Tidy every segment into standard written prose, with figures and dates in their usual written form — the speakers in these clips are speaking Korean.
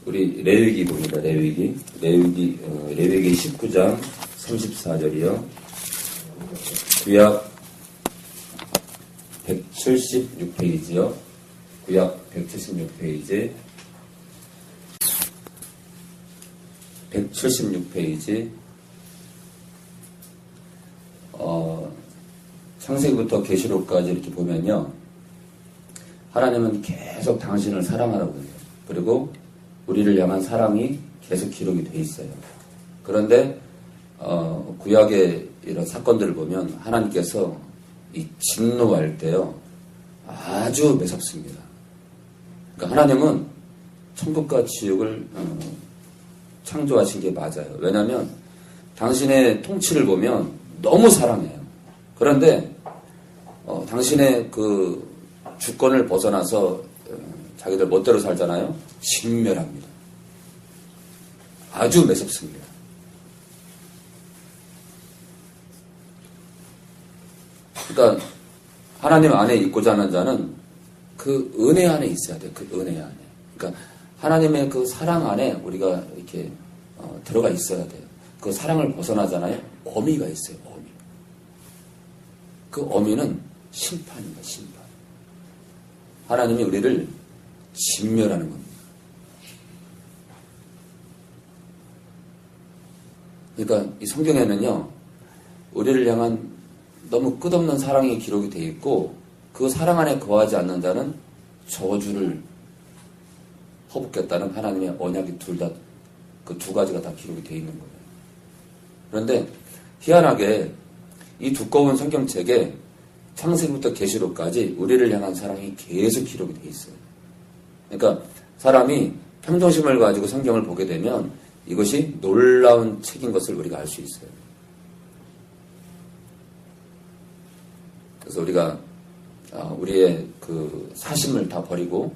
우리 레위기 봅니다. 레위기 19장 34절이요. 구약 176페이지요. 구약 176페이지 176페이지 창세기부터 계시록까지 이렇게 보면요. 하나님은 계속 당신을 사랑하라고 해요. 그리고 우리를 향한 사랑이 계속 기록이 돼 있어요. 그런데 구약의 이런 사건들을 보면 하나님께서 이 진노할 때요. 아주 매섭습니다. 그러니까 하나님은 천국과 지옥을 창조하신 게 맞아요. 왜냐하면 당신의 통치를 보면 너무 사랑해요. 그런데 당신의 그 주권을 벗어나서 자기들 멋대로 살잖아요. 진멸합니다. 아주 매섭습니다. 그러니까 하나님 안에 있고자 하는 자는 그 은혜 안에 있어야 돼요. 그 은혜 안에. 그러니까 하나님의 그 사랑 안에 우리가 이렇게 들어가 있어야 돼요. 그 사랑을 벗어나잖아요. 어미가 있어요. 어미. 그 어미는 심판입니다. 심판. 하나님이 우리를 진멸하는 겁니다. 그러니까 이 성경에는요. 우리를 향한 너무 끝없는 사랑이 기록이 되어 있고 그 사랑 안에 거하지 않는 자는 저주를 퍼붓겠다는 하나님의 언약이 그 두 가지가 다 기록이 되어 있는 거예요. 그런데 희한하게 이 두꺼운 성경책에 창세기부터 계시록까지 우리를 향한 사랑이 계속 기록이 되어 있어요. 그러니까 사람이 평정심을 가지고 성경을 보게 되면 이것이 놀라운 책인 것을 우리가 알 수 있어요. 그래서 우리가 우리의 그 사심을 다 버리고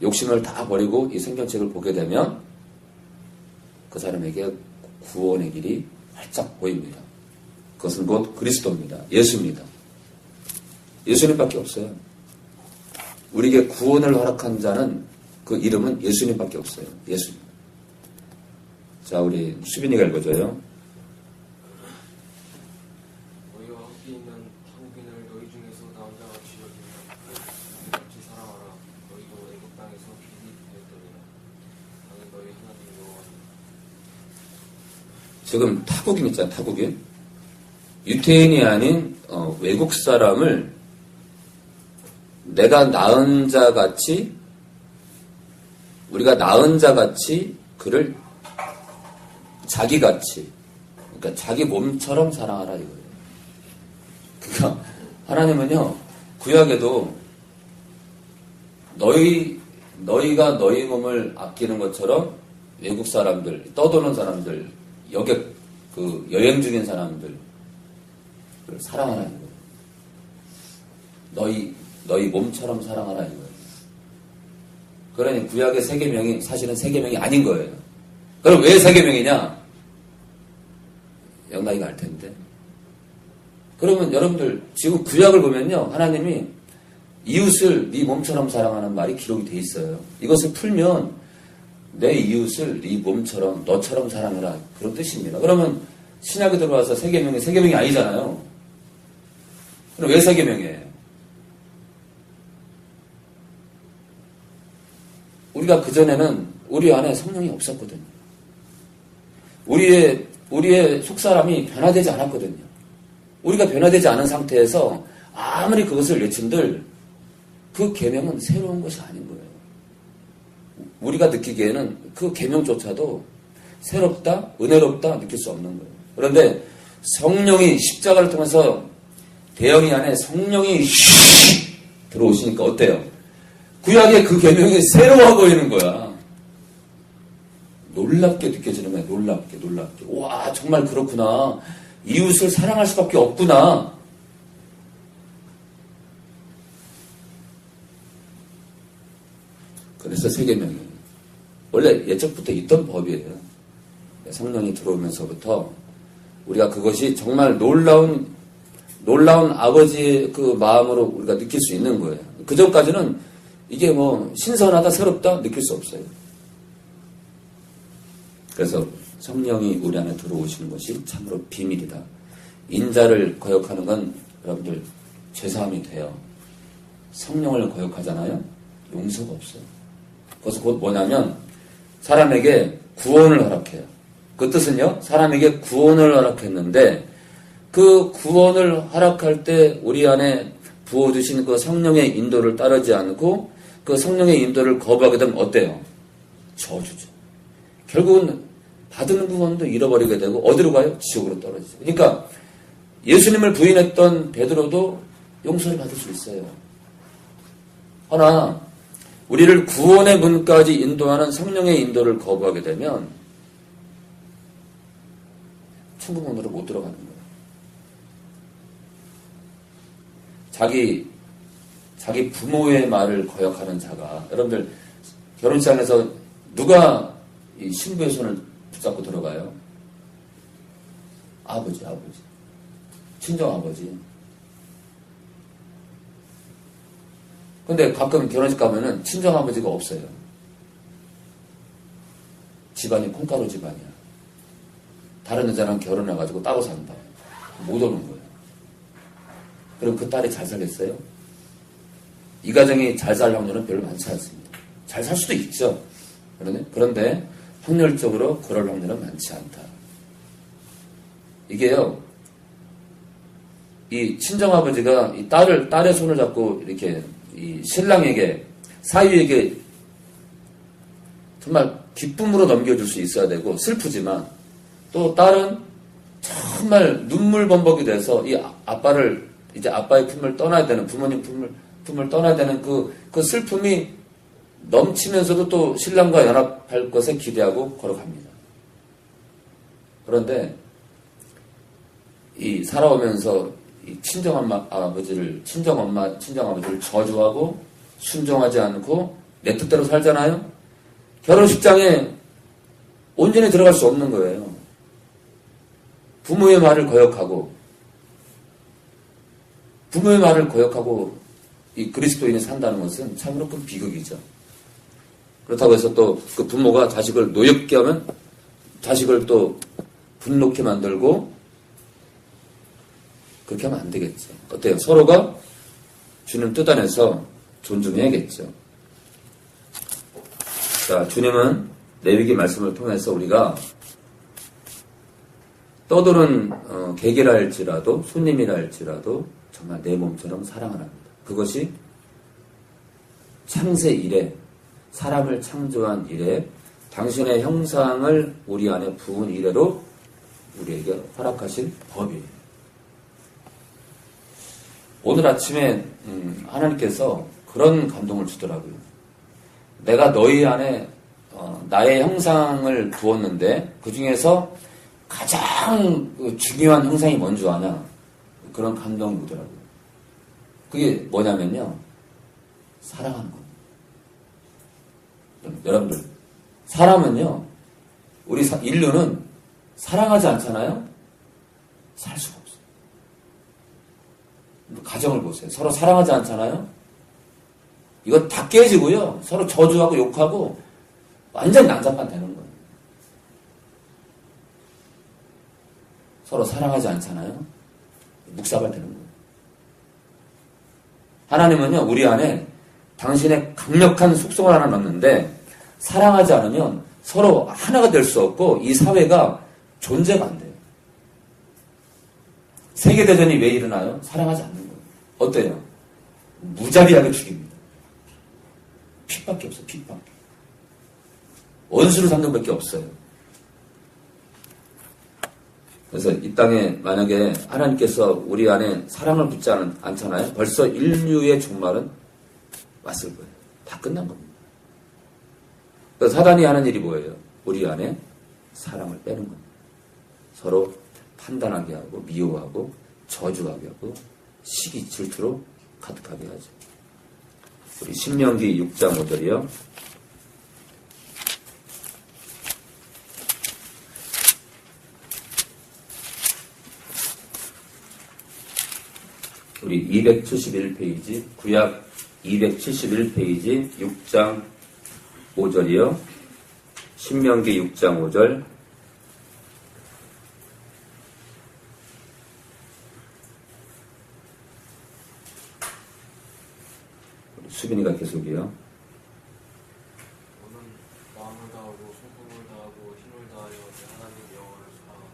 욕심을 다 버리고 이 성경책을 보게 되면 그 사람에게 구원의 길이 활짝 보입니다. 그것은 곧 그리스도입니다. 예수입니다. 예수님밖에 없어요. 우리에게 구원을 허락한 자는 그 이름은 예수님밖에 없어요. 예수님. 자, 우리 수빈이가 읽어줘요. 너희와 함께 있는 한국인을 너희 중에서 나 혼자 같이 여기며 같이 사랑하라. 너희도 애국 땅에서 길이 되었더니라. 나는 너희 하나님 여호와니라. 지금 타국인 있잖아요. 타국인. 유태인이 아닌 외국 사람을 내가 낳은 자같이 우리가 낳은 자같이 그를 자기같이 그러니까 자기 몸처럼 사랑하라 이거예요. 그러니까 하나님은요 구약에도 너희가 너희 몸을 아끼는 것처럼 외국 사람들 떠도는 사람들 여객 그 여행 중인 사람들 사랑하라 이거예요. 너희 몸처럼 사랑하라 이거예요. 그러니 구약의 세계명이 사실은 세계명이 아닌 거예요. 그럼 왜 세계명이냐? 영락이가 알 텐데. 그러면 여러분들 지금 구약을 보면요. 하나님이 이웃을 네 몸처럼 사랑하는 말이 기록이 돼 있어요. 이것을 풀면 내 이웃을 네 몸처럼 너처럼 사랑해라. 그런 뜻입니다. 그러면 신약에 들어와서 세계명이 아니잖아요. 그럼 왜 세계명이에요? 우리가 그전에는 우리 안에 성령이 없었거든요. 우리의 속사람이 변화되지 않았거든요. 우리가 변화되지 않은 상태에서 아무리 그것을 외친들 그 계명은 새로운 것이 아닌 거예요. 우리가 느끼기에는 그 계명조차도 새롭다, 은혜롭다 느낄 수 없는 거예요. 그런데 성령이 십자가를 통해서 대영이 안에 성령이 들어오시니까 어때요? 구약의 그 계명이 새로워 보이는 거야. 놀랍게 느껴지는 거야. 놀랍게. 와, 정말 그렇구나. 이웃을 사랑할 수밖에 없구나. 그래서 세계명이 원래 예적부터 있던 법이에요. 성령이 들어오면서부터 우리가 그것이 정말 놀라운 아버지의 그 마음으로 우리가 느낄 수 있는 거예요. 그 전까지는 이게 뭐 신선하다, 새롭다 느낄 수 없어요. 그래서 성령이 우리 안에 들어오시는 것이 참으로 비밀이다. 인자를 거역하는 건 여러분들 죄사함이 돼요. 성령을 거역하잖아요. 용서가 없어요. 그래서 곧 뭐냐면 사람에게 구원을 허락해요. 그 뜻은요. 사람에게 구원을 허락했는데 그 구원을 허락할 때 우리 안에 부어주신 그 성령의 인도를 따르지 않고 그 성령의 인도를 거부하게 되면 어때요? 저주죠. 결국은 받은 구원도 잃어버리게 되고 어디로 가요? 지옥으로 떨어지죠. 그러니까 예수님을 부인했던 베드로도 용서를 받을 수 있어요. 허나 우리를 구원의 문까지 인도하는 성령의 인도를 거부하게 되면 천국 문으로 못 들어가는 거예요. 자기 부모의 말을 거역하는 자가, 여러분들 결혼식장에서 누가 이 신부의 손을 붙잡고 들어가요? 아버지. 친정 아버지. 근데 가끔 결혼식 가면은 친정 아버지가 없어요. 집안이 콩가루 집안이야. 다른 여자랑 결혼해가지고 따로 산다. 못 오는 거예요. 그럼 그 딸이 잘 살겠어요? 이 가정이 잘 살 확률은 별로 많지 않습니다. 잘 살 수도 있죠. 그런데 확률적으로 그럴 확률은 많지 않다. 이게요, 이 친정아버지가 이 딸의 손을 잡고 이렇게 이 신랑에게, 사위에게 정말 기쁨으로 넘겨줄 수 있어야 되고, 슬프지만 또 딸은 정말 눈물 범벅이 돼서 이 아빠를, 이제 아빠의 품을 떠나야 되는, 부모님 품을 떠나야 되는 그 슬픔이 넘치면서도 또 신랑과 연합할 것에 기대하고 걸어갑니다. 그런데 이 살아오면서 이 친정아버지를 저주하고 순종하지 않고 내 뜻대로 살잖아요. 결혼식장에 온전히 들어갈 수 없는 거예요. 부모의 말을 거역하고 이 그리스도인이 산다는 것은 참으로 큰 비극이죠. 그렇다고 해서 또 그 부모가 자식을 노엽게 하면 자식을 또 분노케 만들고 그렇게 하면 안 되겠죠. 어때요? 서로가 주님 뜻 안에서 존중해야겠죠. 자, 주님은 레위기 말씀을 통해서 우리가 떠도는 개기라 할지라도 손님이라 할지라도 정말 내 몸처럼 사랑을 합니다. 그것이 창세 이래 사람을 창조한 이래 당신의 형상을 우리 안에 부은 이래로 우리에게 허락하신 법이에요. 오늘 아침에 하나님께서 그런 감동을 주더라고요. 내가 너희 안에 나의 형상을 부었는데 그 중에서 가장 중요한 형상이 뭔지 아냐? 그런 감동이 오더라고요. 그게 뭐냐면요. 사랑하는 겁니다. 여러분들, 사람은요, 우리 인류는 사랑하지 않잖아요? 살 수가 없어요. 가정을 보세요. 서로 사랑하지 않잖아요? 이거 다 깨지고요. 서로 저주하고 욕하고 완전 난장판 되는 거예요. 서로 사랑하지 않잖아요? 묵사발 되는 거예요. 하나님은요, 우리 안에 당신의 강력한 속성을 하나 넣는데 사랑하지 않으면 서로 하나가 될 수 없고 이 사회가 존재가 안 돼요. 세계대전이 왜 일어나요? 사랑하지 않는 거예요. 어때요? 무자비하게 죽입니다. 핏밖에 없어요. 핏밖에. 원수를 삼는 밖에 없어요. 그래서 이 땅에 만약에 하나님께서 우리 안에 사랑을 붓지 않잖아요. 벌써 인류의 종말은 왔을 거예요. 다 끝난 겁니다. 그래서 사단이 하는 일이 뭐예요? 우리 안에 사랑을 빼는 겁니다. 서로 판단하게 하고 미워하고 저주하게 하고 시기 질투로 가득하게 하죠. 우리 신명기 6장 5절이요. 우리 271페이지, 구약 271페이지 6장 5절이요. 신명기 6장 5절. 수빈이가 계속이요. 너는 마음을 다하고 손품을 다하고 힘을 다하여 내 하나님 여호와를 사랑하라.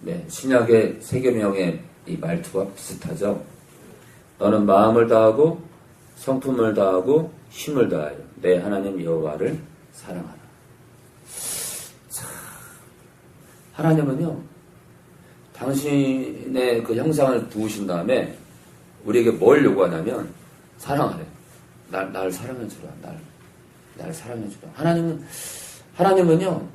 네, 신약의 세계명의 이 말투와 비슷하죠. 너는 마음을 다하고 성품을 다하고 힘을 다하여 내 하나님 여호와를 사랑하라. 자, 하나님은요, 당신의 그 형상을 두으신 다음에 우리에게 뭘 요구하냐면 사랑하래. 날 사랑해주라. 날 사랑해주라. 하나님은요,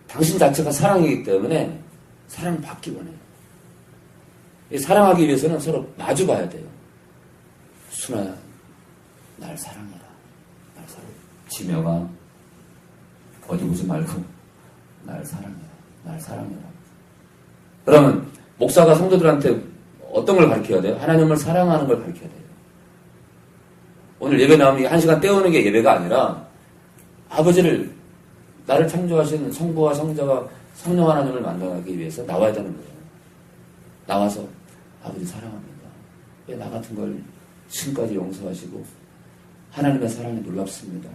당신 자체가 사랑이기 때문에 사랑받기 원해요. 이 사랑하기 위해서는 서로 마주봐야 돼요. 순아야, 날 사랑해라. 날 사랑해. 지명아, 어디 보지 말고 날 사랑해라. 날 사랑해라. 그러면 목사가 성도들한테 어떤 걸 가르쳐야 돼요? 하나님을 사랑하는 걸 가르쳐야 돼요. 오늘 예배 나오면 1시간 때우는 게 예배가 아니라 아버지를, 나를 창조하신 성부와 성자와 성령 하나님을 만나기 위해서 나와야 되는 거예요. 나와서 아버지 사랑합니다. 왜 나 같은 걸 지금까지 용서하시고 하나님의 사랑이 놀랍습니다.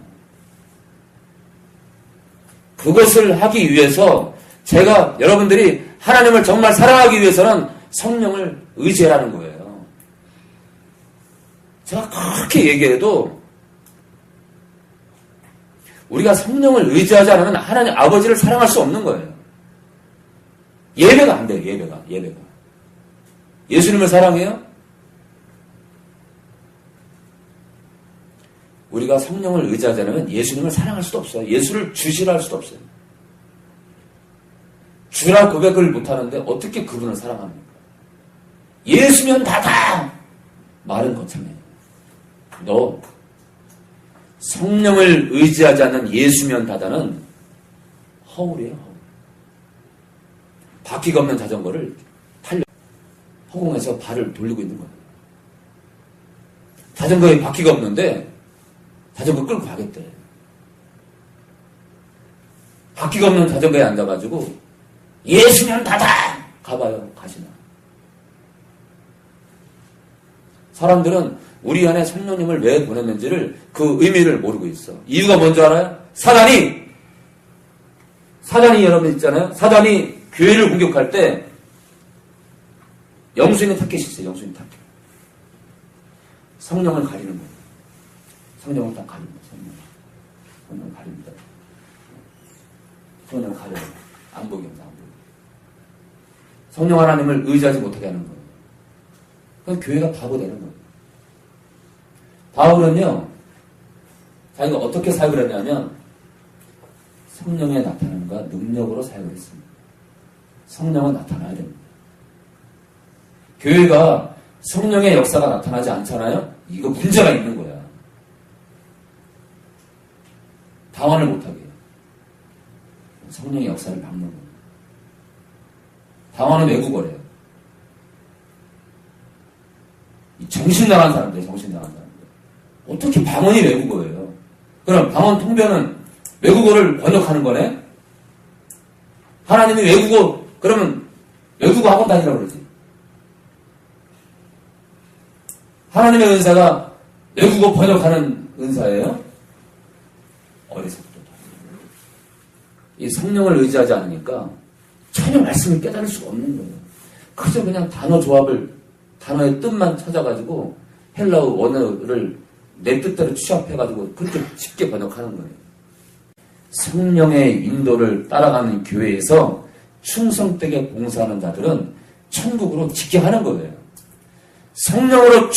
그것을 하기 위해서 제가 여러분들이 하나님을 정말 사랑하기 위해서는 성령을 의지하라는 거예요. 제가 그렇게 얘기해도 우리가 성령을 의지하지 않으면 하나님 아버지를 사랑할 수 없는 거예요. 예배가 안 돼요. 예배가. 예수님을 사랑해요? 우리가 성령을 의지하지 않으면 예수님을 사랑할 수도 없어요. 예수를 주시라 할 수도 없어요. 주라 고백을 못하는데 어떻게 그분을 사랑합니까? 예수면 다다! 말은 거창해요. 너 성령을 의지하지 않는 예수면 다다는 허울이에요. 허울. 바퀴가 없는 자전거를 타려 허공에서 발을 돌리고 있는 거예요. 자전거에 바퀴가 없는데 자전거 끌고 가겠대. 바퀴가 없는 자전거에 앉아가지고 예수면 다다! 가봐요. 가시나. 사람들은 우리 안에 성령님을 왜 보냈는지를 그 의미를 모르고 있어. 이유가 뭔지 알아요? 사단이 여러분 있잖아요. 사단이 교회를 공격할 때 영수인의 타켓이 있어요. 영수인의 타켓. 성령을 가리는 거예요. 성령을 딱 가립니다. 성령을 가립니다. 성령을 가려요. 안 보게 합니다. 안 보게. 성령 하나님을 의지하지 못하게 하는 거예요. 그럼 교회가 바보 되는 거예요. 바울은요, 자기가 어떻게 사역을 했냐면 성령의 나타남과 능력으로 사역을 했습니다. 성령은 나타나야 됩니다. 교회가 성령의 역사가 나타나지 않잖아요? 이거 문제가 있는 거야. 당원을 못하게 해요. 성령의 역사를 막는 거예요. 당원은 외국어래요. 정신 나간 사람들, 정신 나간 사람들. 어떻게 방언이 외국어예요? 그럼 방언 통변은 외국어를 번역하는 거네? 하나님이 외국어, 그러면 외국어 학원 다니라고 그러지. 하나님의 은사가 외국어 번역하는 은사예요? 어리석다. 이 성령을 의지하지 않으니까 전혀 말씀을 깨달을 수가 없는 거예요. 그저 그냥 단어 조합을, 단어의 뜻만 찾아가지고 헬라어 원어를 내 뜻대로 취합해가지고 그렇게 쉽게 번역하는 거예요. 성령의 인도를 따라가는 교회에서 충성되게 봉사하는 자들은 천국으로 직행하는 거예요. 성령으로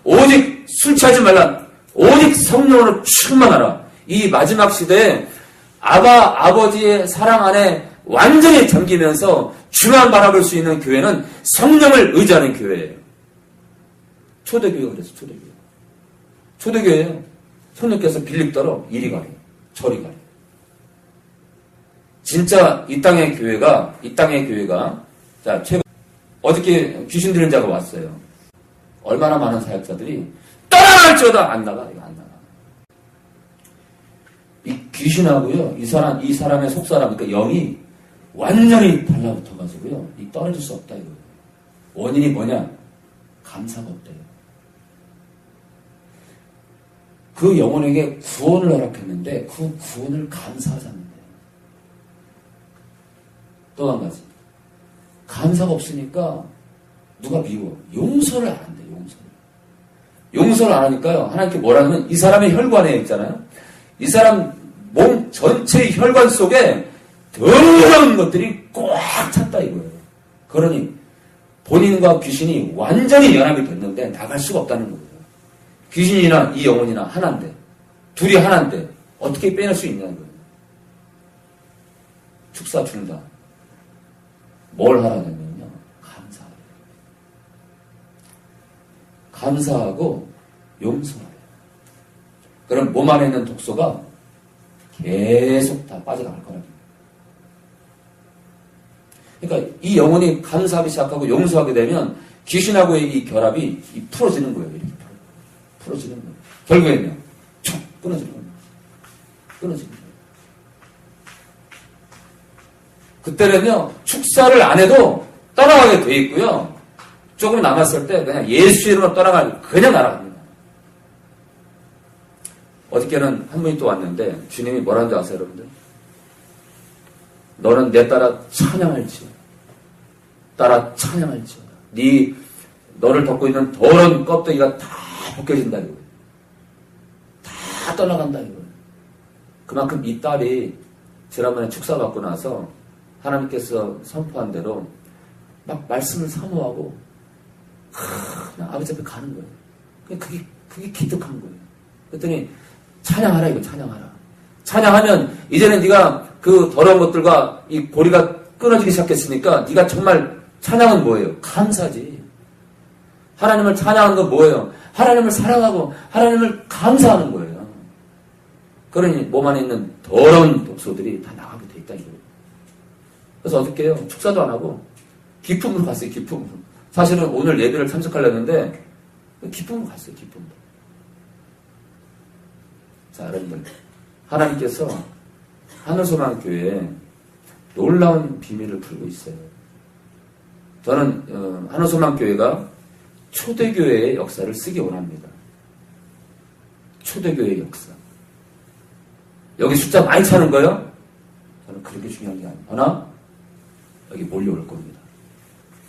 오직 술 취하지 말라. 오직 성령으로 충만하라. 이 마지막 시대에 아버지의 사랑 안에 완전히 잠기면서 주만 바라볼 수 있는 교회는 성령을 의지하는 교회예요. 초대교회가 그래서 초대교회. 초대교회예요. 성령께서 빌립더러 이리 가래. 저리 가래. 진짜 이 땅의 교회가, 자, 어저께 귀신 들린 자가 왔어요. 얼마나 많은 사역자들이 떠나갈지어다 안 나가, 이거 안 나가. 이 귀신하고요, 이 사람의 속사람, 그러니까 영이 완전히 달라붙어가지고요, 이 떨어질 수 없다, 이거예요. 원인이 뭐냐? 감사가 없대요. 그 영혼에게 구원을 허락했는데, 그 구원을 감사하지 않는데요. 또 한 가지. 감사가 없으니까, 누가 미워? 용서를 안 한대요, 용서를. 용서를 안 하니까요, 하나님께 뭐라면, 이 사람의 혈관에 있잖아요? 이 사람 몸 전체의 혈관 속에 더러운 것들이 꽉 찼다 이거예요. 그러니 본인과 귀신이 완전히 연합이 됐는데 나갈 수가 없다는 거예요. 귀신이나 이 영혼이나 하나인데, 둘이 하나인데 어떻게 빼낼 수 있냐는 거예요. 축사 준다. 뭘 하라냐면요, 감사하래요. 감사하고 용서하래요. 그럼 몸 안에 있는 독소가 계속 다 빠져나갈 거라는 거예요. 그러니까 이 영혼이 감사하기 시작하고 용서하게 되면 귀신하고의 이 결합이 풀어지는 거예요. 이렇게 풀어지는 거예요. 결국에는요, 촉 끊어지는 거예요. 끊어지는 거예요. 그때는요, 축사를 안 해도 떠나가게 돼 있고요. 조금 남았을 때 그냥 예수 이름으로 떠나가고 그냥 날아갑니다. 어저께는 한 분이 또 왔는데 주님이 뭐라는 줄 아세요, 여러분들? 너는 내 따라 찬양할지어다. 따라 찬양할지어다. 너를 덮고 있는 더러운 껍데기가 다 벗겨진다 이거예요. 다 떠나간다 이거예요. 그만큼 이 딸이 지난번에 축사 받고 나서 하나님께서 선포한 대로 막 말씀을 사모하고 그냥 아버지 앞에 가는 거예요. 그게 기특한 거예요. 그랬더니 찬양하라 이거 찬양하라. 찬양하면 이제는 네가 그 더러운 것들과 이 고리가 끊어지기 시작했으니까 네가 정말 찬양은 뭐예요? 감사지. 하나님을 찬양하는 건 뭐예요? 하나님을 사랑하고 하나님을 감사하는 거예요. 그러니 몸 안에 있는 더러운 독소들이 다 나가게 돼 있다 이거예요. 그래서 어떻게 해요? 축사도 안 하고 기쁨으로 갔어요. 기쁨으로. 사실은 오늘 예배를 참석하려는데 기쁨으로 갔어요. 기쁨으로. 자, 여러분들, 하나님께서 하늘소망교회에 놀라운 비밀을 풀고 있어요. 저는 하늘소망교회가 초대교회의 역사를 쓰기 원합니다. 초대교회의 역사. 여기 숫자 많이 차는 거요? 저는 그렇게 중요한 게 아니에요. 하나, 여기 몰려올 겁니다.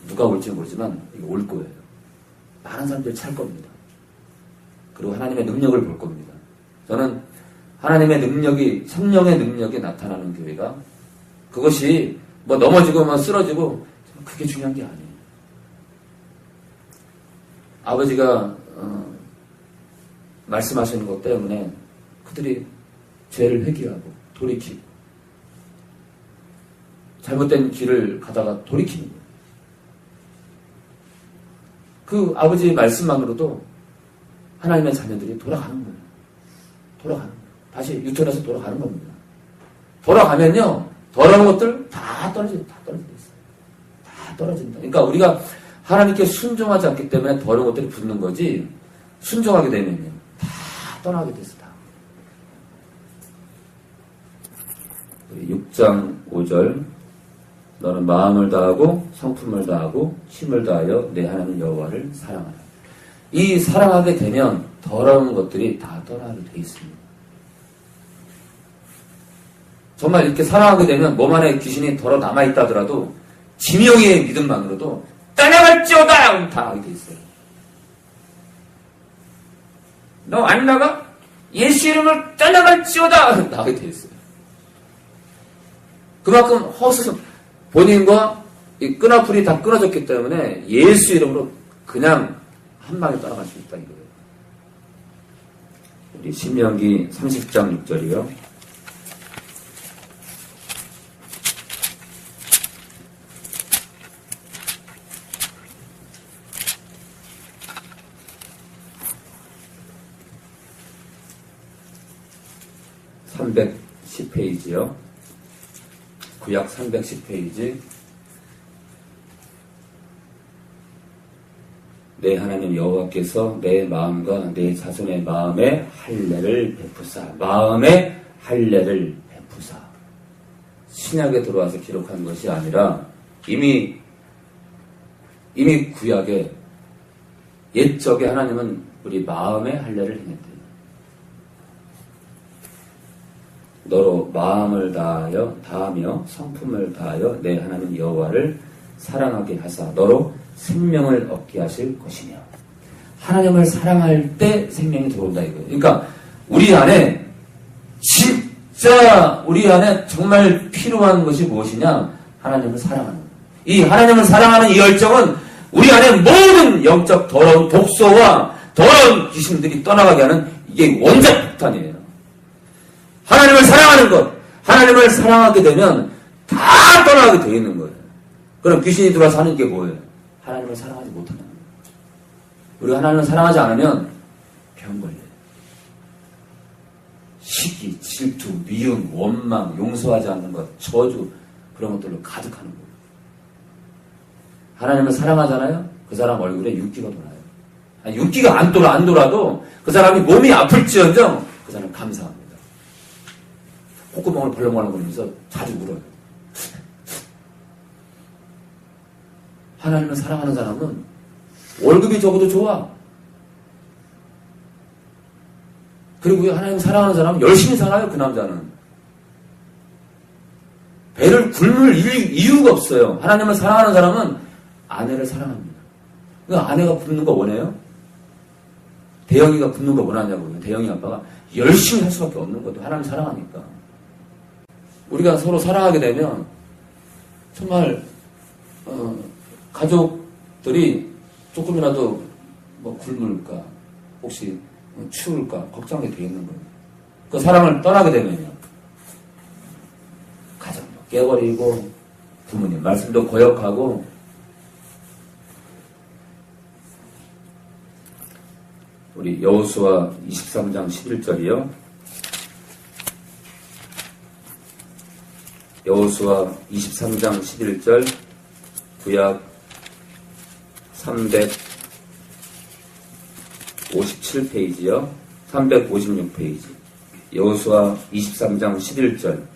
누가 올지는 모르지만 여기 올 거예요. 많은 사람들이 찰 겁니다. 그리고 하나님의 능력을 볼 겁니다. 저는 하나님의 능력이, 성령의 능력이 나타나는 교회가, 그것이 뭐 넘어지고 뭐 쓰러지고 그게 중요한 게 아니에요. 아버지가 말씀하시는 것 때문에 그들이 죄를 회개하고 돌이키고 잘못된 길을 가다가 돌이키는 거예요. 그 아버지의 말씀만으로도 하나님의 자녀들이 돌아가는 거예요. 돌아가는 거예요. 다시 유턴해서 돌아가는 겁니다. 돌아가면요, 더러운 것들 다 떨어진다. 다 떨어진다. 그러니까 우리가 하나님께 순종하지 않기 때문에 더러운 것들이 붙는 거지, 순종하게 되면요, 다 떠나게 됐어. 다. 6장 5절, 너는 마음을 다하고 성품을 다하고 힘을 다하여 내 하나님 여호와를 사랑하라. 이 사랑하게 되면 더러운 것들이 다 떠나게 돼 있습니다. 정말 이렇게 사랑하게 되면 몸 안에 귀신이 덜어 남아있다 하더라도 지명의 믿음만으로도 떠나갈지어다! 다 하게 돼 있어요. 너 안 나가? 예수 이름을 떠나갈지어다! 나가게 돼 있어요. 그만큼 본인과 이 끈아풀이 다 끊어졌기 때문에 예수 이름으로 그냥 한 방에 떠나갈 수 있다 이거예요. 우리 신명기 30장 6절이요. (310페이지요) 구약 310페이지. 내 하나님 여호와께서 내 마음과 내 자손의 마음에 할례를 베푸사. 마음에 할례를 베푸사. 신약에 들어와서 기록한 것이 아니라 이미 구약에 옛적에 하나님은 우리 마음의 할례를 행했대요. 너로 마음을 다하며 성품을 다하여 내 하나님 여호와를 사랑하게 하사 너로 생명을 얻게 하실 것이며. 하나님을 사랑할 때 생명이 들어온다 이거예요. 그러니까 우리 안에 진짜 우리 안에 정말 필요한 것이 무엇이냐? 하나님을 사랑하는 거예요. 이 하나님을 사랑하는 이 열정은 우리 안에 모든 영적 더러운 독소와 더러운 귀신들이 떠나가게 하는 이게 원자 폭탄이에요. 하나님을 사랑하는 것, 하나님을 사랑하게 되면 다 떠나가게 되어 있는 거예요. 그럼 귀신이 들어와서 하는 게 뭐예요? 하나님을 사랑하지 못하는 거예요. 우리가 하나님을 사랑하지 않으면 병 걸려요. 시기, 질투, 미움, 원망, 용서하지 않는 것, 저주 그런 것들로 가득하는 거예요. 하나님을 사랑하잖아요? 그 사람 얼굴에 윤기가 돌아요. 아니, 윤기가 안 돌아도 그 사람이 몸이 아플지언정 그 사람 감사합니다. 콧구멍을 벌렁벌렁거리면서 자주 울어요. 하나님을 사랑하는 사람은 월급이 적어도 좋아. 그리고 하나님 사랑하는 사람은 열심히 살아요. 그 남자는. 배를 굶을 이유가 없어요. 하나님을 사랑하는 사람은 아내를 사랑합니다. 그 아내가 굶는 거 원해요? 대영이가 굶는 거 원하냐고요. 대영이 아빠가 열심히 할 수밖에 없는 것도 하나님 사랑하니까. 우리가 서로 사랑하게 되면 정말 가족들이 조금이라도 뭐 굶을까 혹시 추울까 걱정하게 되어 있는 거예요. 그 사랑을 떠나게 되면요. 가정도 깨버리고 부모님 말씀도 거역하고 우리 여호수아 23장 11절이요. 여호수아 23장 11절 구약 357페이지요. 356페이지. 여호수아 23장 11절.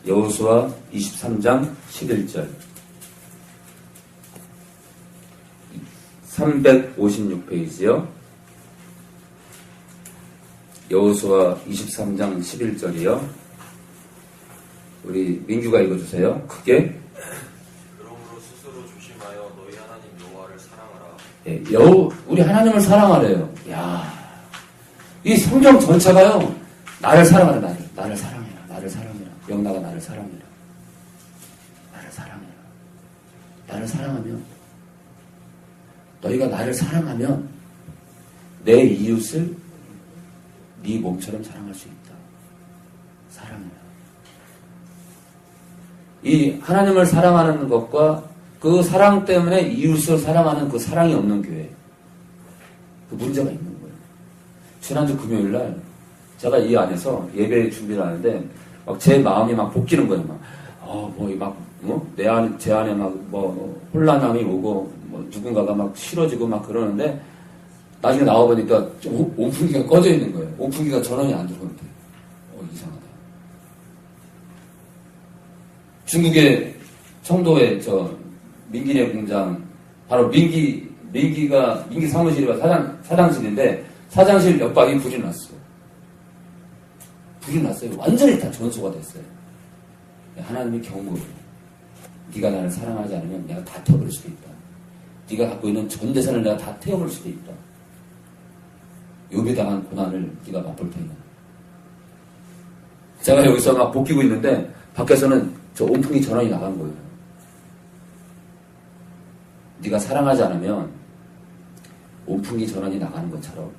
여호수아 23장 11절. 356페이지요. 여호수아 23장 11절이요. 우리 민규가 읽어주세요. 크게. 그러므로 스스로 조심하여 너희 하나님 여호와를 사랑하라. 예, 우리 하나님을 사랑하래요. 야, 이 성경 전체가요. 나를 사랑하라. 나를 사랑해라. 나를 사랑해라. 영나가 나를 사랑해라. 나를 사랑해라. 나를 사랑하면 너희가 나를 사랑하면 내 이웃을 네 몸처럼 사랑할 수 있다. 사랑해라. 이 하나님을 사랑하는 것과 그 사랑 때문에 이웃을 사랑하는 그 사랑이 없는 교회. 그 문제가 있는 거예요. 지난주 금요일 날 제가 이 안에서 예배 준비를 하는데 막 제 마음이 막 볶이는 거예요. 제 안에 막 혼란함이 오고 누군가가 막 싫어지고 막 그러는데 나중에 나와보니까 온풍기가 꺼져 있는 거예요. 온풍기가 전원이 안 들어오는데. 이상하다. 중국의 청도에 민기네 공장, 바로 민기 사무실이 사장실인데, 사장실 옆방이 불이 났어요. 불이 났어요. 완전히 다 전소가 됐어요. 하나님이 경고해요. 네가 나를 사랑하지 않으면 내가 다 태워버릴 수도 있다. 네가 갖고 있는 전 재산을 내가 다 태워버릴 수도 있다. 욥이 당한 고난을 네가 맛볼 테니까. 제가 여기서 막 볶이고 있는데 밖에서는 저 온풍기 전원이 나간 거예요. 네가 사랑하지 않으면 온풍기 전원이 나가는 것처럼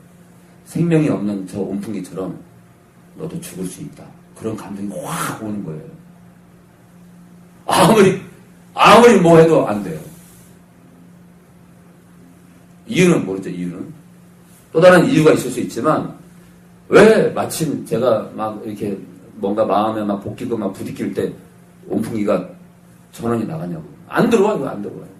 생명이 없는 저 온풍기처럼 너도 죽을 수 있다. 그런 감정이 확 오는 거예요. 아무리 뭐 해도 안 돼요. 이유는 모르죠. 이유는 또 다른 이유가 있을 수 있지만 왜 마침 제가 막 이렇게 뭔가 마음에 막 볶이고 막 부딪힐 때 온풍기가 전원이 나가냐고. 안 들어와요. 안 들어와요.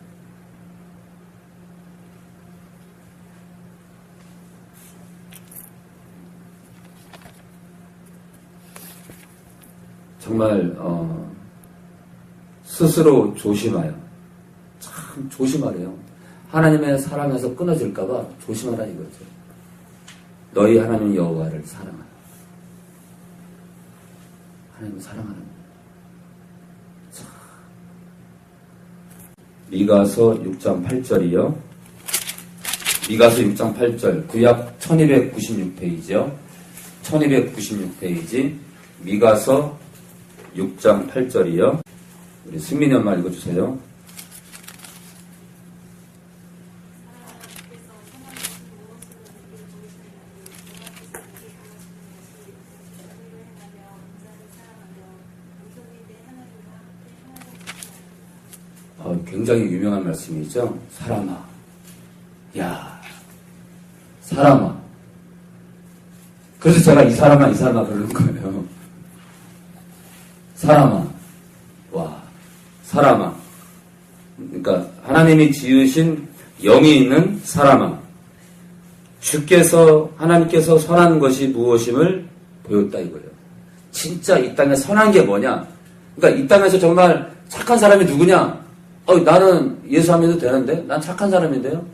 정말 스스로 조심하여 참 조심하래요. 하나님의 사랑에서 끊어질까봐 조심하라 이거죠. 너희 하나님 여호와를 사랑하라. 하나님을 사랑하는 거예요. 미가서 6장 8절이요. 미가서 6장 8절 구약 1296페이지요. 1296페이지 미가서 6장 8절이요. 우리 승민이 엄마 읽어주세요. 굉장히 유명한 말씀이죠. 사람아. 야, 사람아. 그래서 제가 이 사람아 그러는 거예요. 사람아. 와, 사람아. 그러니까 하나님이 지으신 영이 있는 사람아. 하나님께서 선한 것이 무엇임을 보였다 이거예요. 진짜 이 땅에 선한 게 뭐냐? 그러니까 이 땅에서 정말 착한 사람이 누구냐? 나는 예수 안 믿어도 되는데? 난 착한 사람인데요?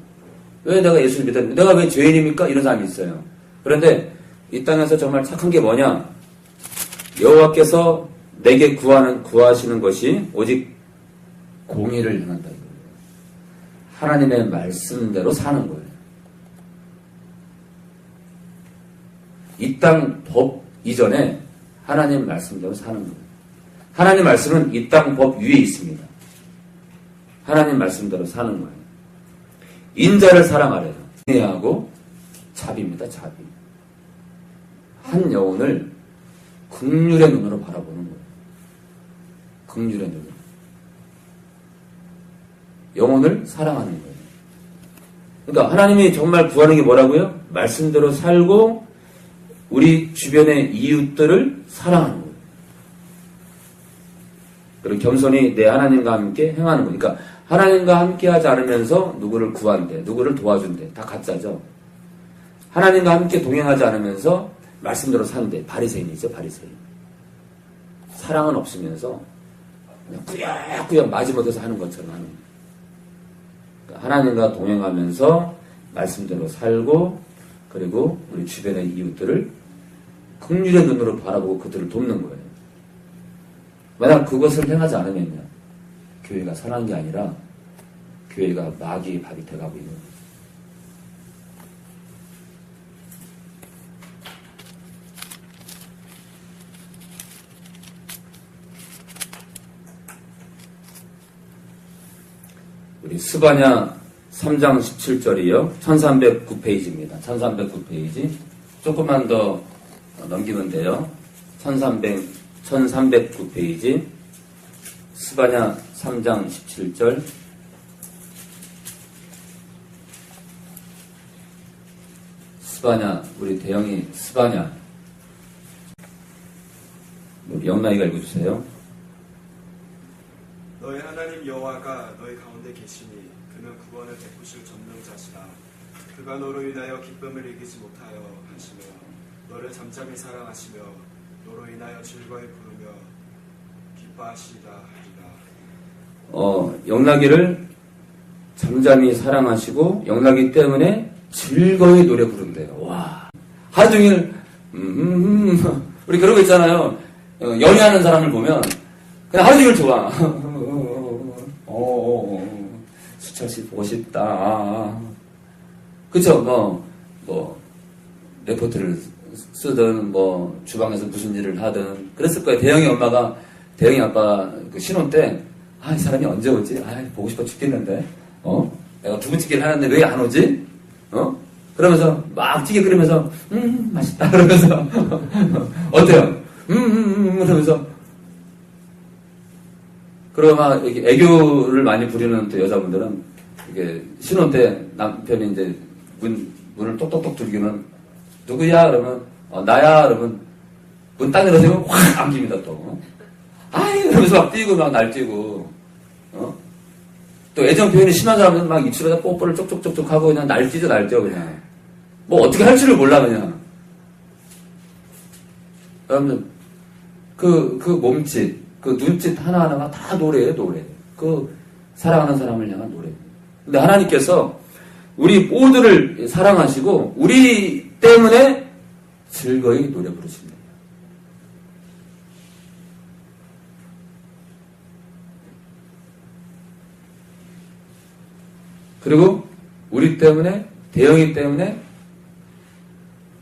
왜 내가 예수를 믿어야 되는데? 내가 왜 죄인입니까? 이런 사람이 있어요. 그런데 이 땅에서 정말 착한 게 뭐냐? 여호와께서 내게 구하시는 것이 오직 공의를 행한다. 이거예요. 하나님의 말씀대로 사는 거예요. 이 땅 법 이전에 하나님 말씀대로 사는 거예요. 하나님 말씀은 이 땅 법 위에 있습니다. 하나님 말씀대로 사는 거예요. 인자를 사랑하래요. 인내하고 자비입니다. 자비. 한 영혼을 긍휼의 눈으로 바라보는 거예요. 긍휼의 눈으로. 영혼을 사랑하는 거예요. 그러니까 하나님이 정말 구하는 게 뭐라고요? 말씀대로 살고 우리 주변의 이웃들을 사랑하는 거예요. 그리고 겸손히 내 하나님과 함께 행하는 거니까 하나님과 함께 하지 않으면서 누구를 구한대, 누구를 도와준대. 다 가짜죠. 하나님과 함께 동행하지 않으면서 말씀대로 사는데 바리새인이죠, 바리새인. 사랑은 없으면서 그냥 꾸역꾸역 마지못해서 하는 것처럼 하는 거예요. 그러니까 하나님과 동행하면서 말씀대로 살고 그리고 우리 주변의 이웃들을 긍휼의 눈으로 바라보고 그들을 돕는 거예요. 만약 그것을 행하지 않으면요. 교회가 선한 게 아니라 교회가 마귀의 밥이 돼가고 있는 거예요. 우리 스바냐 3장 17절이요. 1309페이지입니다. 1309페이지. 조금만 더 넘기면 돼요. 1309페이지. 스바냐 3장 17절. 스바냐, 우리 대영이 스바냐. 우리 영나이가 읽어주세요. 너희 하나님 여호와가 너희 가운데 계시니 그는 구원을 베푸실 전능자시라. 그가 너로 인하여 기쁨을 이기지 못하여 하시며 너를 잠잠히 사랑하시며 너로 인하여 즐거이 부르며 기뻐하시리다 하리라. 영나기를 잠잠히 사랑하시고 영나기 때문에 즐거이 노래 부른대요. 와, 하루 종일 우리 그런 거 있잖아요. 연애하는 사람을 보면 그냥 하루 종일 좋아. 수철씨 보고 싶다. 그쵸? 레포트를 쓰든, 주방에서 무슨 일을 하든, 그랬을 거예요. 대영이 엄마가, 대영이 아빠 그 신혼 때, 이 사람이 언제 오지? 보고 싶어 죽겠는데, 내가 두부찌개를 하는데 왜 안 오지? 그러면서, 막 찌개 끓이면서, 맛있다. 그러면서, 어때요? 그러면서, 그러고 막 이렇게 애교를 많이 부리는 또 여자분들은 이게 신혼 때 남편이 이제 문을 똑똑똑 두르기는 누구야? 그러면 나야? 그러면 문 딱 열어주면 확 안깁니다 또. 그러면서 막 뛰고 막 날뛰고 또 애정 표현이 심한 사람은 막 입술에다 뽀뽀를 쪽쪽쪽쪽 하고 그냥 날뛰죠 그냥. 뭐 어떻게 할 줄을 몰라 그냥. 여러분 그 몸짓, 그 눈짓 하나하나가 다 노래예요, 노래. 그 사랑하는 사람을 향한 노래. 근데 하나님께서 우리 모두를 사랑하시고 우리 때문에 즐거이 노래 부르십니다. 그리고 우리 때문에, 대영이 때문에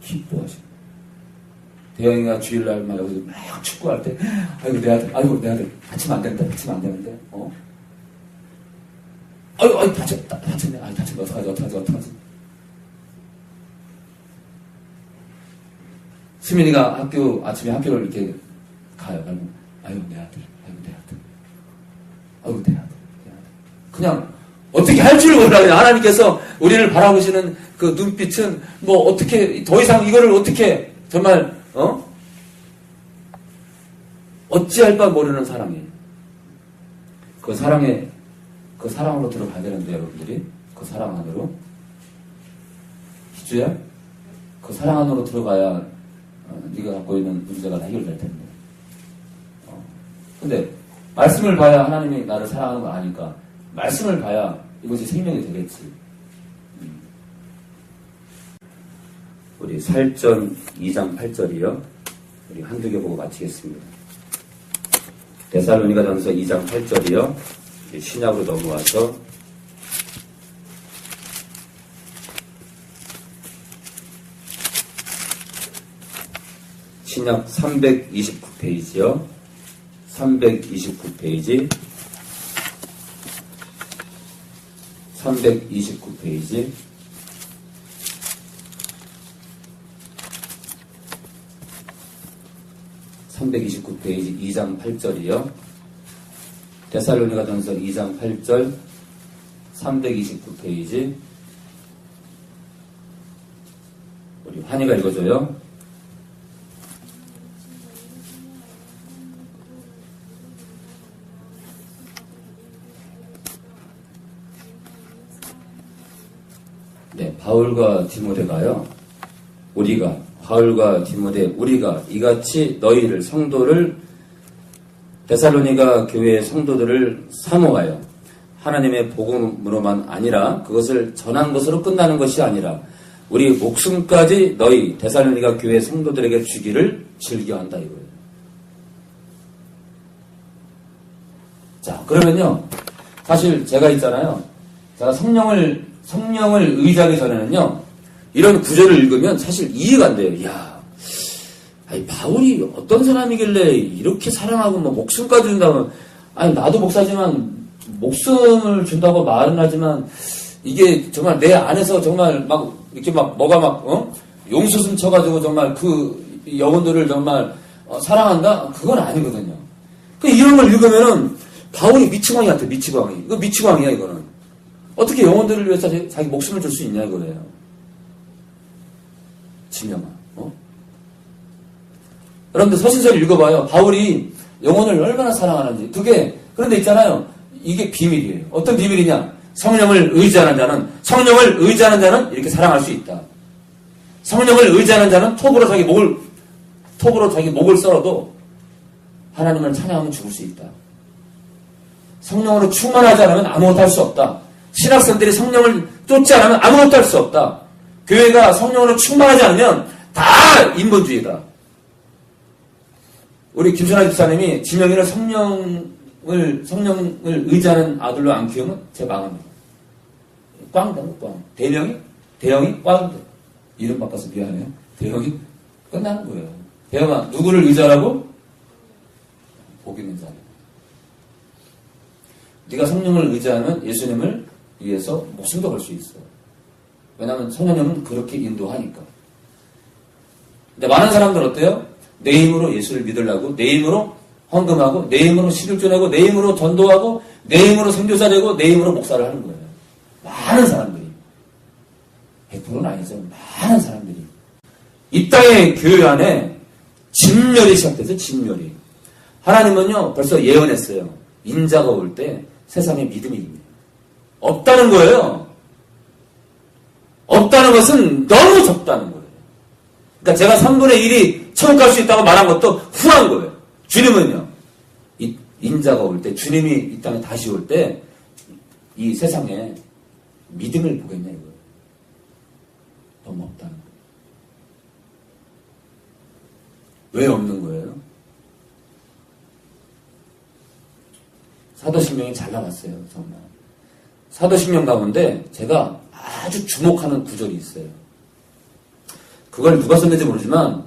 기뻐하십니다. 대영이가 주일날 막 여기서 막 축구할 때, 아이고, 내 아들, 다치면 안 된다, 다치면 안 되는데, 아이고, 다쳤네, 다쳤네, 어떡하지. 수민이가 아침에 학교를 이렇게 가요. 아이고, 내 아들. 그냥, 어떻게 할 줄 몰라. 그냥 하나님께서 우리를 바라보시는 그 눈빛은 뭐 어떻게, 더 이상 이거를 어떻게, 정말, 어찌할 바 모르는 사랑이에요. 그 사랑으로 들어가야 되는데, 여러분들이. 그 사랑 안으로. 기주야? 그 사랑 안으로 들어가야, 네가 갖고 있는 문제가 해결될 텐데. 근데, 말씀을 봐야 하나님이 나를 사랑하는 거 아니까, 말씀을 봐야 이것이 생명이 되겠지. 우리 살전 2장 8절이요. 우리 한두 개 보고 마치겠습니다. 데살로니가전서 2장 8절이요. 신약으로 넘어와서 신약 329페이지요. 329페이지 329페이지 329페이지 2장 8절이요. 데살로니가전서 2장 8절 329페이지 우리 환희가 읽어줘요. 네, 바울과 디모데가요. 바울과 디모데 우리가 이같이 너희를 성도를 데살로니가 교회의 성도들을 사모하여 하나님의 복음으로만 아니라 그것을 전한 것으로 끝나는 것이 아니라 우리 목숨까지 너희 데살로니가 교회 성도들에게 주기를 즐겨한다 이거예요. 자, 그러면요. 사실 제가 있잖아요. 제가 성령을 의지하기 전에는요. 이런 구절을 읽으면 사실 이해가 안 돼요. 이야, 아니 바울이 어떤 사람이길래 이렇게 사랑하고 뭐 목숨까지 준다면, 아니 나도 목사지만 목숨을 준다고 말은 하지만 이게 정말 내 안에서 정말 막 이렇게 막 뭐가 막 용수숨 쳐가지고 정말 그 영혼들을 정말 사랑한다? 그건 아니거든요. 그 이런 걸 읽으면은 바울이 미치광이 같아. 미치광이. 이거 미치광이야 이거는. 어떻게 영혼들을 위해서 자기 목숨을 줄 수 있냐 이거예요. 진영아, 여러분들 서신서를 읽어봐요. 바울이 영혼을 얼마나 사랑하는지. 그런데 있잖아요. 이게 비밀이에요. 어떤 비밀이냐? 성령을 의지하는 자는 이렇게 사랑할 수 있다. 성령을 의지하는 자는 톱으로 자기 목을 썰어도 하나님을 찬양하면 죽을 수 있다. 성령으로 충만하지 않으면 아무것도 할 수 없다. 신학생들이 성령을 쫓지 않으면 아무것도 할 수 없다. 교회가 성령으로 충만하지 않으면 다 인본주의다. 우리 김선아 집사님이 지명이를 성령을 의지하는 아들로 안 키우면 제 망합니다. 꽝. 대영이 꽝. 이름 바꿔서 미안해요. 대영이 끝나는 거예요. 대영아, 누구를 의지하라고? 복 있는 자를. 네가 성령을 의지하면 예수님을 위해서 목숨도 걸 수 있어. 왜냐하면 성령님은 그렇게 인도하니까. 근데 많은 사람들은 어때요? 내 힘으로 예수를 믿으려고, 내 힘으로 헌금하고, 내 힘으로 11조 내고, 내 힘으로 전도하고, 내 힘으로 선교사 되고, 내 힘으로 목사를 하는 거예요. 많은 사람들이. 100%는 아니죠. 많은 사람들이. 이 땅의 교회 안에 진멸이 시작돼서 진멸이. 하나님은요, 벌써 예언했어요. 인자가 올 때 세상에 믿음이 있네요. 없다는 거예요. 없다는 것은 너무 적다는 거예요. 그러니까 제가 3분의 1이 천국 갈 수 있다고 말한 것도 후한 거예요. 주님은요, 이 인자가 올 때, 주님이 이 땅에 다시 올 때, 이 세상에 믿음을 보겠냐, 이거예요. 너무 없다는 거예요. 왜 없는 거예요? 사도신경이 잘 나갔어요, 정말. 사도신경 가운데 제가 아주 주목하는 구절이 있어요. 그걸 누가 썼는지 모르지만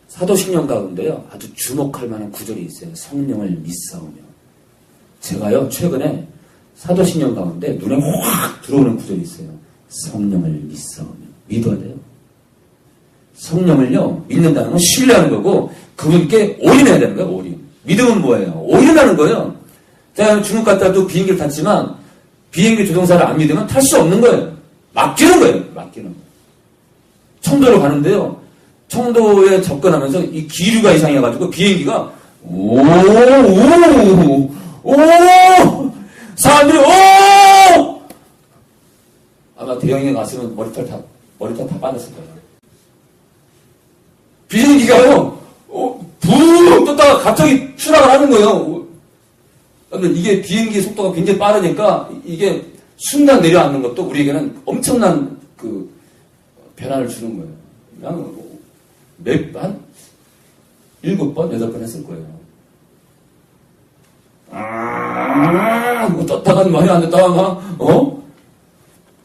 사도신경 가운데요, 아주 주목할 만한 구절이 있어요. 성령을 믿사오며. 제가요, 최근에 사도신경 가운데 눈에 확 들어오는 구절이 있어요. 성령을 믿사오며. 믿어야 돼요. 성령을요, 믿는다는 건 신뢰하는 거고, 그분께 올인해야 되는 거예요, 올인. 믿음은 뭐예요? 올인하는 거예요. 제가 중국 갔다도 비행기를 탔지만, 비행기 조종사를 안 믿으면 탈 수 없는 거예요. 맡기는 거예요, 맡기는 거예요. 청도로 가는데요, 청도에 접근하면서 이 기류가 이상해가지고 비행기가, 사람들이, 아마 대형에 갔으면 머리털 다 빠졌을 거예요. 비행기가요, 붕 떴다가 갑자기 추락을 하는 거예요. 그러니까 이게 비행기 속도가 굉장히 빠르니까 이게 순간 내려앉는 것도 우리에게는 엄청난 그 변화를 주는 거예요. 그냥 한 7번, 8번 했을 거예요. 떴다가 많이 안 됐다가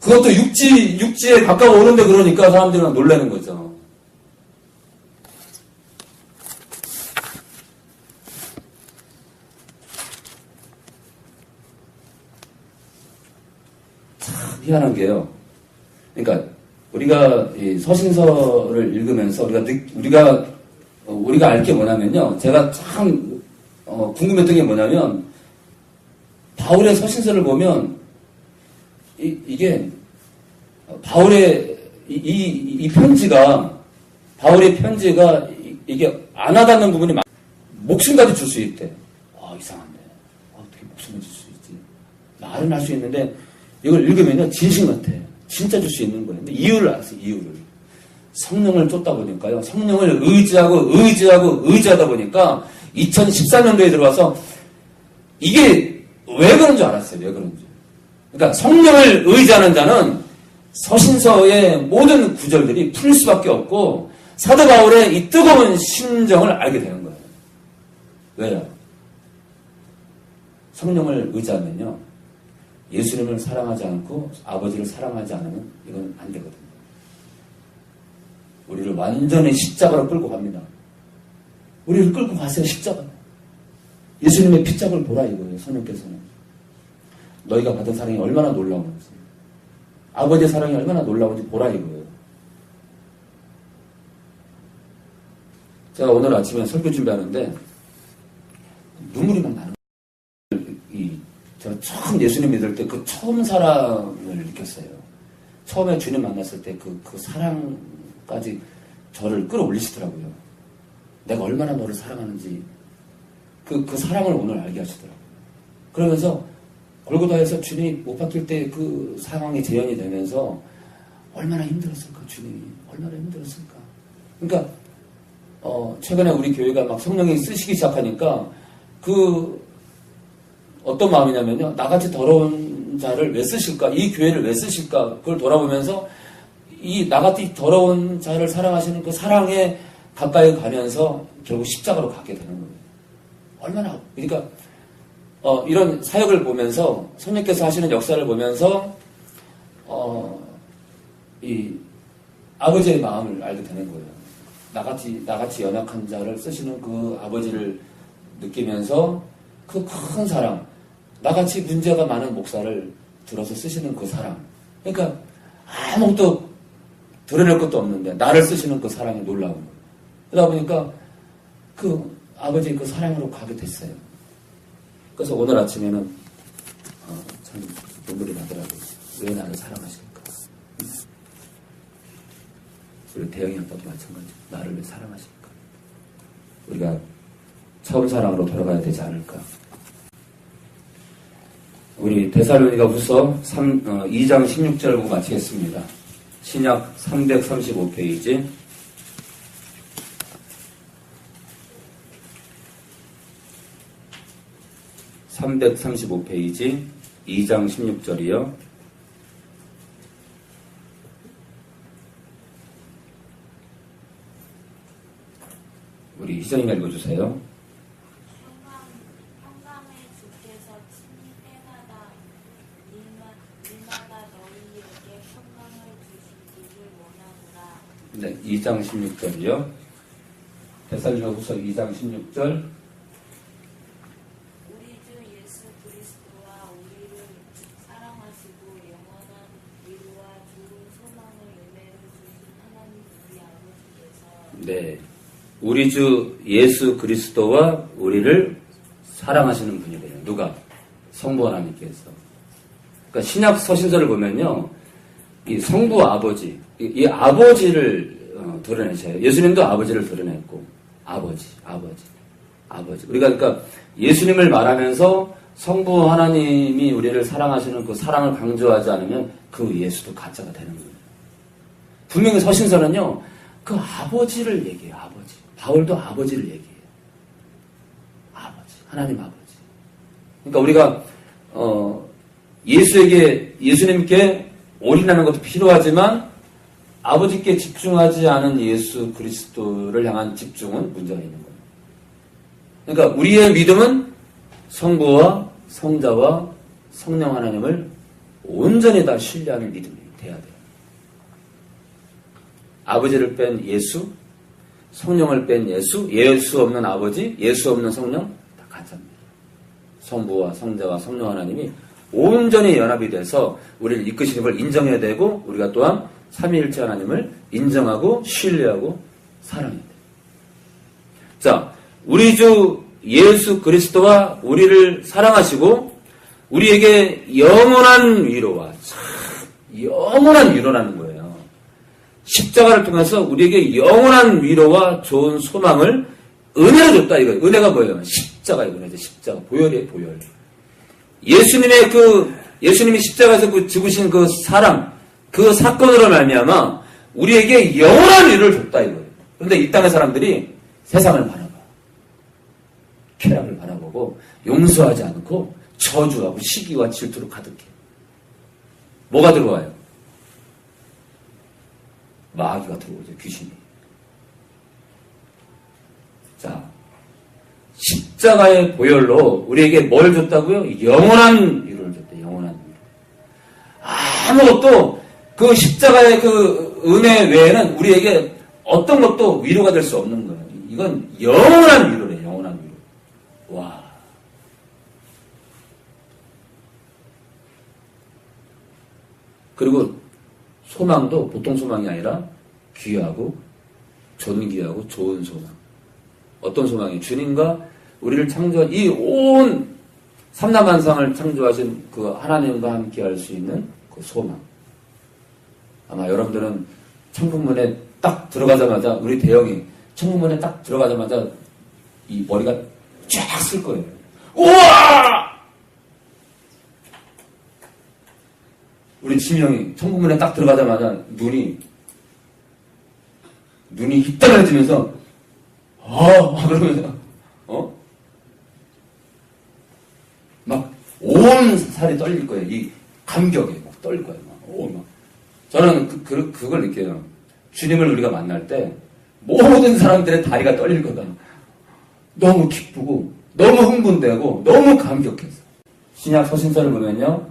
그것도 육지에 가까워 오는데 그러니까 사람들은 놀라는 거죠. 참 희한한 게요. 그러니까 우리가 이 서신서를 읽으면서 우리가 알 게 뭐냐면요. 제가 참 궁금했던 게 뭐냐면 바울의 서신서를 보면 이게 바울의 이 편지가 바울의 편지가 이게 안 와닿는 부분이 목숨까지 줄 수 있대. 이상한데 어떻게 목숨을 줄 수 있지? 말은 할 수 있는데 이걸 읽으면요 진심 같아. 진짜 줄 수 있는 거예요. 근데 이유를 알았어요. 이유를. 성령을 쫓다 보니까요. 성령을 의지하다 보니까 2014년도에 들어와서 이게 왜 그런 줄 알았어요. 왜 그런지. 그러니까 성령을 의지하는 자는 서신서의 모든 구절들이 풀 수밖에 없고 사도 바울의 이 뜨거운 심정을 알게 되는 거예요. 왜요? 성령을 의지하면요. 예수님을 사랑하지 않고 아버지를 사랑하지 않으면 이건 안 되거든요. 우리를 완전히 십자가로 끌고 갑니다. 우리를 끌고 가세요, 십자가. 예수님의 핏짝을 보라 이거예요, 성령께서는. 너희가 받은 사랑이 얼마나 놀라운지. 아버지의 사랑이 얼마나 놀라운지 보라 이거예요. 제가 오늘 아침에 설교 준비하는데 눈물이 막 나는 거예요. 제가 처음 예수님 믿을 때 그 처음 사랑을 느꼈어요. 처음에 주님 만났을 때 그 사랑까지 저를 끌어올리시더라고요. 내가 얼마나 너를 사랑하는지 그 사랑을 오늘 알게 하시더라고요. 그러면서 골고다에서 주님이 못 박힐 때 그 상황이 재현이 되면서 얼마나 힘들었을까, 주님이 얼마나 힘들었을까. 그러니까 최근에 우리 교회가 막 성령이 쓰시기 시작하니까 어떤 마음이냐면요. 나같이 더러운 자를 왜 쓰실까? 이 교회를 왜 쓰실까? 그걸 돌아보면서 이 나같이 더러운 자를 사랑하시는 그 사랑에 가까이 가면서 결국 십자가로 가게 되는 거예요. 얼마나, 그러니까 이런 사역을 보면서 성령께서 하시는 역사를 보면서 이 아버지의 마음을 알게 되는 거예요. 나같이 연약한 자를 쓰시는 그 아버지를 느끼면서 그 큰 사랑, 나같이 문제가 많은 목사를 들어서 쓰시는 그 사랑. 그러니까 아무것도 드러낼 것도 없는데 나를 쓰시는 그 사랑이 놀라운 거예요. 그러다 보니까 그 아버지의 그 사랑으로 가게 됐어요. 그래서 오늘 아침에는 참 눈물이 나더라고요. 왜 나를 사랑하실까? 우리 대영이 아빠도 마찬가지. 나를 왜 사랑하실까? 우리가 처음 사랑으로 돌아가야 되지 않을까? 우리 데살로니가후서 2장 16절 보고 마치겠습니다. 신약 335페이지 335페이지 2장 16절이요. 우리 희정이가 읽어주세요. 평강의 주께서 친히 때마다 일마다 너희에게 평강을 주시기를 원하노라. 네, 2장 16절이요. 데살로니가후서 2장 16절. 우리 주 예수 그리스도와 우리를 사랑하시고 영원한 위로와 좋은 소망을 은혜로 주신 하나님 우리 아버지께서 네, 우리 주 예수 그리스도와 우리를 사랑하시는 분이래요. 누가? 성부 하나님께서. 그러니까 신약 서신서를 보면요, 이 성부 아버지, 이 아버지를 드러내셔요. 예수님도 아버지를 드러냈고, 아버지. 우리가 그러니까 예수님을 말하면서 성부 하나님이 우리를 사랑하시는 그 사랑을 강조하지 않으면 그 예수도 가짜가 되는 거예요. 분명히 서신서는요, 그 아버지를 얘기해요. 아버지. 바울도 아버지를 얘기해요. 아버지. 하나님 아버지. 그러니까 우리가 예수님께 올인하는 것도 필요하지만 아버지께 집중하지 않은 예수 그리스도를 향한 집중은 문제가 있는 거예요. 그러니까 우리의 믿음은 성부와 성자와 성령 하나님을 온전히 다 신뢰하는 믿음이 돼야 돼요. 아버지를 뺀 예수, 성령을 뺀 예수, 예수 없는 아버지, 예수 없는 성령 다 가짜입니다. 성부와 성자와 성령 하나님이 온전히 연합이 돼서 우리를 이끄시는 걸 인정해야 되고 우리가 또한 삼위일체 하나님을 인정하고 신뢰하고 사랑해야 돼요. 자, 우리 주 예수 그리스도와 우리를 사랑하시고 우리에게 영원한 위로와 영원한 위로라는 거예요. 십자가를 통해서 우리에게 영원한 위로와 좋은 소망을 은혜로 줬다 이거예요. 은혜가 뭐예요? 십자가의 은혜죠. 십자가. 보혈이에요, 보혈. 예수님이 십자가에서 죽으신 그 사랑, 그 사건으로 말미암아 우리에게 영원한 위로를 줬다 이거예요. 그런데 이 땅의 사람들이 세상을 바라봐. 쾌락을 바라보고 용서하지 않고 저주하고 시기와 질투로 가득해. 뭐가 들어와요? 마귀가 들어오죠. 귀신이. 자, 십자가의 보혈로 우리에게 뭘 줬다고요? 영원한 위로를 줬대. 영원한 위로. 아무것도 그 십자가의 그 은혜 외에는 우리에게 어떤 것도 위로가 될 수 없는 거예요. 이건 영원한 위로래. 영원한 위로. 와. 그리고 소망도 보통 소망이 아니라 귀하고 존귀하고 좋은 소망. 어떤 소망이? 주님과 우리를 창조한 이 온 삼라만상을 창조하신 그 하나님과 함께 할 수 있는 그 소망. 아마 여러분들은 천국문에 딱 들어가자마자 우리 대영이 천국문에 딱 들어가자마자 이 머리가 쫙 쓸 거예요. 우와! 우리 지명이 천국문에 딱 들어가자마자 눈이 희딱해지면서 그러면서 막 온 살이 떨릴 거예요. 이 감격에 막 떨릴 거예요. 막. 저는 그걸 느껴요. 주님을 우리가 만날 때 모든 사람들의 다리가 떨릴 거다. 너무 기쁘고 너무 흥분되고 너무 감격해서. 신약 서신서를 보면요,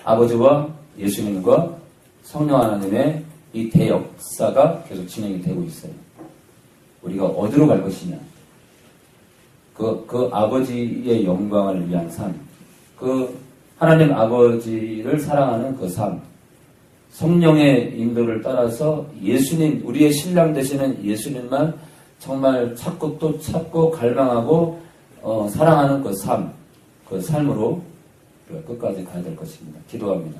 아버지와 예수님과 성령 하나님의 이 대역사가 계속 진행이 되고 있어요. 우리가 어디로 갈 것이냐. 그 아버지의 영광을 위한 삶. 그 하나님 아버지를 사랑하는 그 삶. 성령의 인도를 따라서 예수님, 우리의 신랑 되시는 예수님만 정말 찾고 또 찾고 갈망하고 사랑하는 그 삶. 그 삶으로 우리가 끝까지 가야 될 것입니다. 기도합니다.